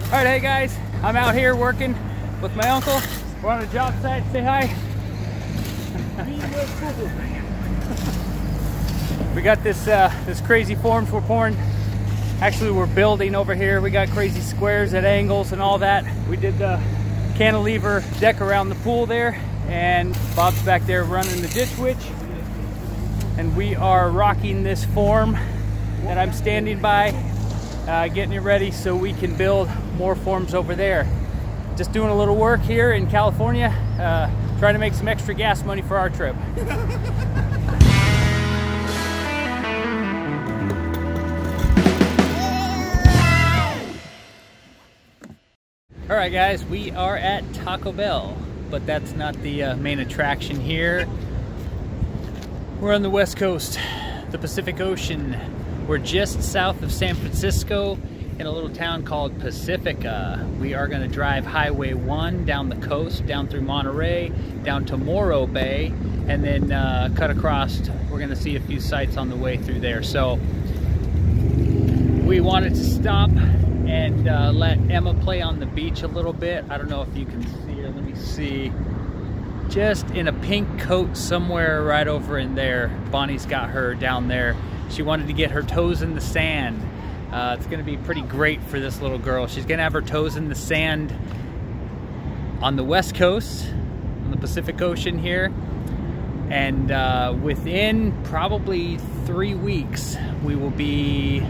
All right, hey guys, I'm out here working with my uncle. We're on a job site. Say hi. We got this crazy forms we're pouring. Actually, we're building over here. We got crazy squares at angles and all that. We did the cantilever deck around the pool there, and Bob's back there running the ditch witch. And we are rocking this form that I'm standing by, getting it ready so we can build more forms over there. Just doing a little work here in California, trying to make some extra gas money for our trip. All right guys, we are at Taco Bell, but that's not the main attraction here. We're on the West Coast, the Pacific Ocean. We're just south of San Francisco in a little town called Pacifica. We are gonna drive Highway 1 down the coast, down through Monterey, down to Morro Bay, and then cut across. We're gonna see a few sites on the way through there. So we wanted to stop and let Emma play on the beach a little bit. I don't know if you can see her, let me see. Just in a pink coat somewhere right over in there. Bonnie's got her down there. She wanted to get her toes in the sand. It's gonna be pretty great for this little girl. She's gonna have her toes in the sand on the West Coast, on the Pacific Ocean here. And within probably 3 weeks, we will be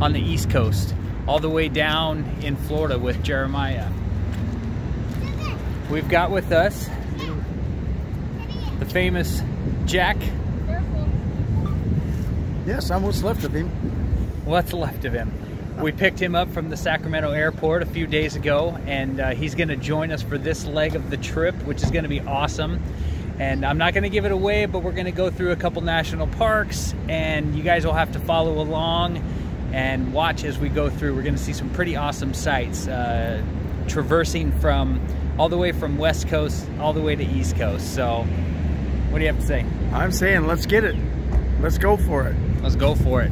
on the East Coast, all the way down in Florida with Jeremiah. We've got with us the famous Jack. Yes, I'm what's left of him. What's left of him? We picked him up from the Sacramento airport a few days ago, and he's gonna join us for this leg of the trip, which is gonna be awesome. And I'm not gonna give it away, but we're gonna go through a couple national parks, and you guys will have to follow along and watch as we go through. We're gonna see some pretty awesome sights, traversing from all the way from West Coast all the way to East Coast. So what do you have to say? I'm saying let's get it. Let's go for it. Let's go for it.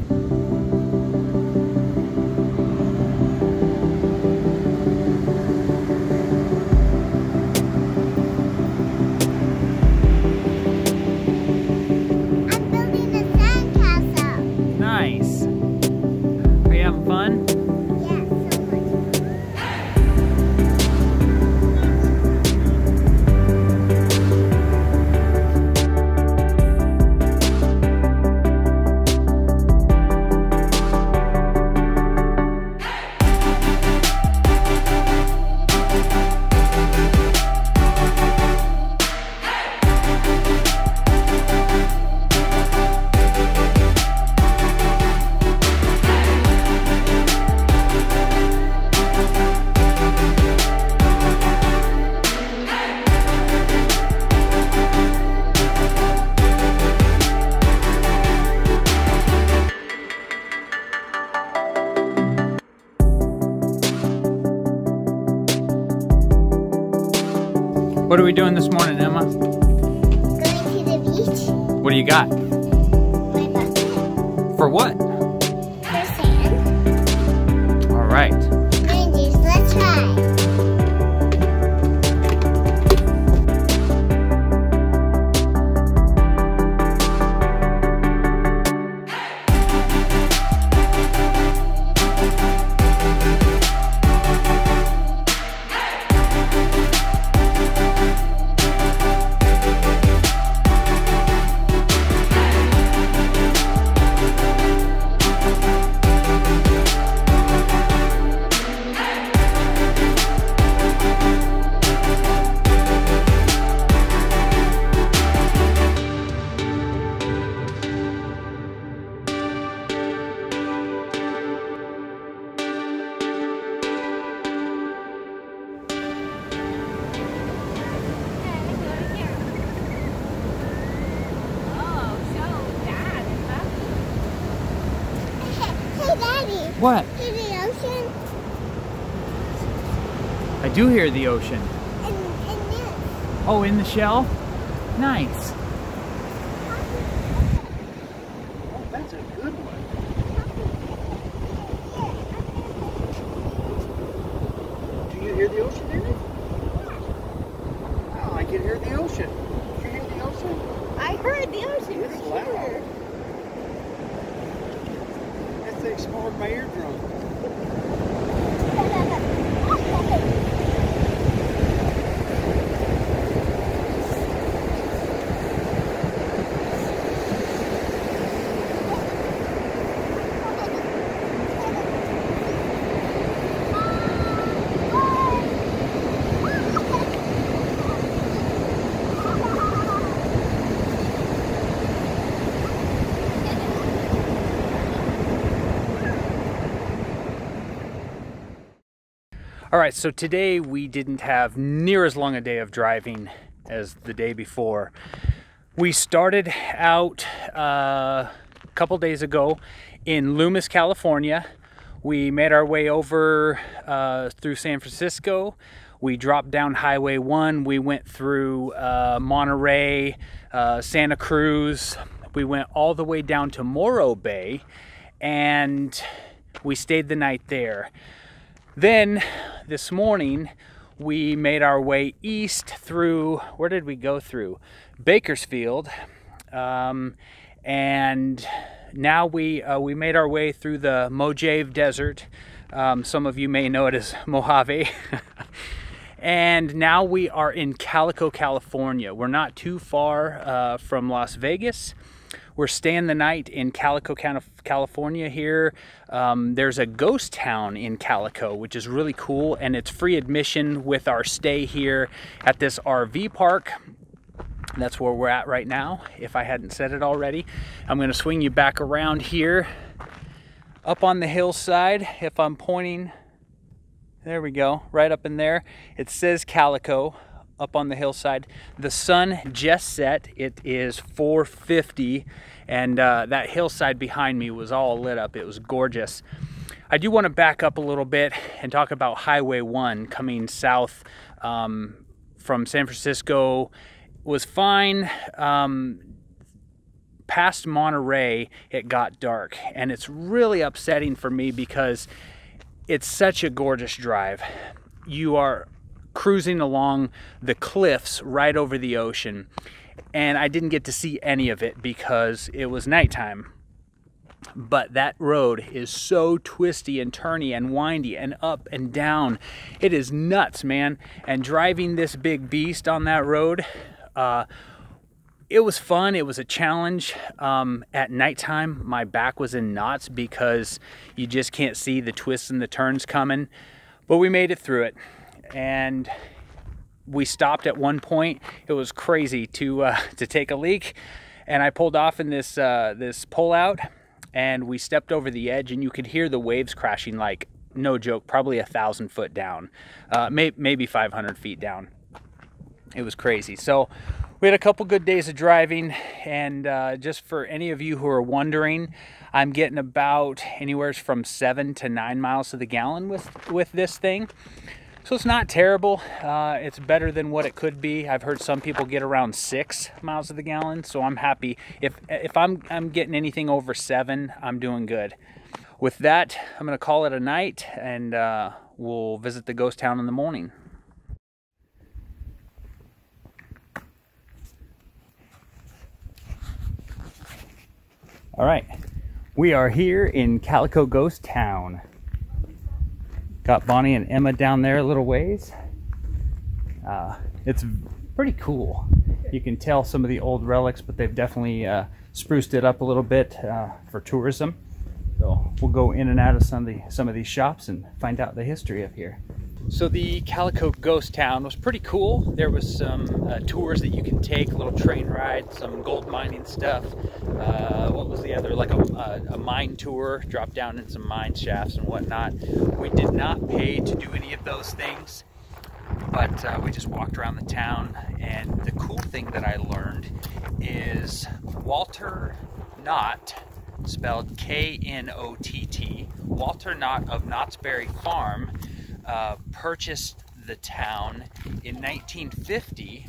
What are we doing this morning, Emma? Going to the beach. What do you got? My bucket. For what? For sand. All right. Rangers, let's try. What? Hear the ocean? I do hear the ocean. And this. Oh, in the shell? Nice. Oh, that's a good one. hear the ocean, David? Oh, I can hear the ocean. Did you hear the ocean? I heard the ocean It's for loud. sure. That thing exploded my eardrum. All right, so today we didn't have near as long a day of driving as the day before. We started out a couple days ago in Loomis, California. We made our way over through San Francisco. We dropped down Highway 1. We went through Monterey, Santa Cruz. We went all the way down to Morro Bay, and we stayed the night there. Then this morning we made our way east through, where did we go through? Bakersfield, and now we made our way through the Mojave Desert. Some of you may know it as Mojave. And now we are in Calico, California. We're not too far from Las Vegas. We're staying the night in Calico, California here. There's a ghost town in Calico, which is really cool, and it's free admission with our stay here at this RV park. That's where we're at right now, if I hadn't said it already. I'm gonna swing you back around here, up on the hillside. If I'm pointing, there we go, right up in there. It says Calico up on the hillside. The sun just set. It is 4:50, and that hillside behind me was all lit up. It was gorgeous. I do want to back up a little bit and talk about Highway 1 coming south from San Francisco. Was fine. Past Monterey, it got dark, and it's really upsetting for me because it's such a gorgeous drive. You are cruising along the cliffs right over the ocean, and I didn't get to see any of it because it was nighttime. But that road is so twisty and turny and windy and up and down. It is nuts, man. And driving this big beast on that road, it was fun. It was a challenge. At nighttime, my back was in knots because you just can't see the twists and the turns coming. But we made it through it. And we stopped at one point. It was crazy to take a leak, and I pulled off in this this pull-out, and we stepped over the edge, and you could hear the waves crashing, like, no joke, probably 1,000 foot down, maybe 500 feet down. It was crazy. So we had a couple good days of driving, and just for any of you who are wondering, I'm getting about anywhere from 7 to 9 miles to the gallon with this thing. So it's not terrible. It's better than what it could be. I've heard some people get around 6 miles to the gallon, so I'm happy. If I'm getting anything over 7, I'm doing good. With that, I'm gonna call it a night, and we'll visit the ghost town in the morning. All right, we are here in Calico Ghost Town. Got Bonnie and Emma down there a little ways. It's pretty cool. You can tell some of the old relics, but they've definitely spruced it up a little bit for tourism. So we'll go in and out of some of these shops and find out the history of here. So the Calico Ghost Town was pretty cool. There was some tours that you can take, a little train ride, some gold mining stuff. What was the other? Like a mine tour, drop down in some mine shafts and whatnot. We did not pay to do any of those things, but we just walked around the town. And the cool thing that I learned is Walter Knott, spelled K-N-O-T-T, Walter Knott of Knott's Berry Farm, purchased the town in 1950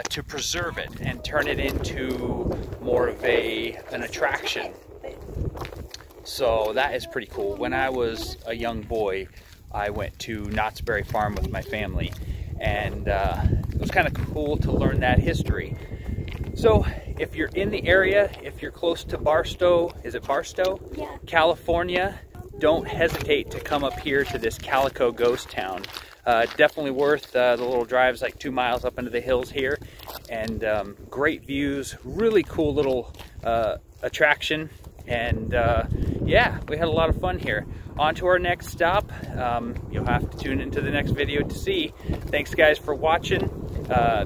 to preserve it and turn it into more of an attraction. So that is pretty cool. When I was a young boy, I went to Knott's Berry Farm with my family, and it was kind of cool to learn that history. So if you're in the area, if you're close to Barstow, is it Barstow? Yeah. California, don't hesitate to come up here to this Calico ghost town. Definitely worth the little drives, like 2 miles up into the hills here, and great views, really cool little attraction, and yeah, we had a lot of fun here. On to our next stop. You'll have to tune into the next video to see. Thanks guys for watching.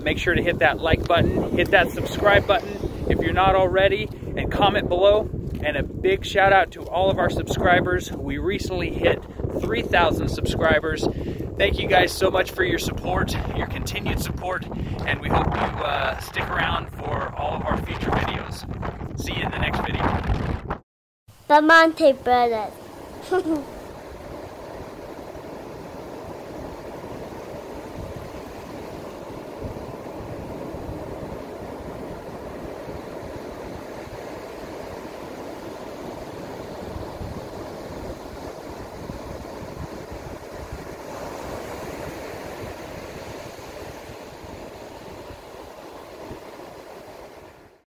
Make sure to hit that like button, hit that subscribe button if you're not already, and comment below. And a big shout out to all of our subscribers. We recently hit 3,000 subscribers. Thank you guys so much for your support, your continued support, and we hope you stick around for all of our future videos. See you in the next video. Bramante Brothers.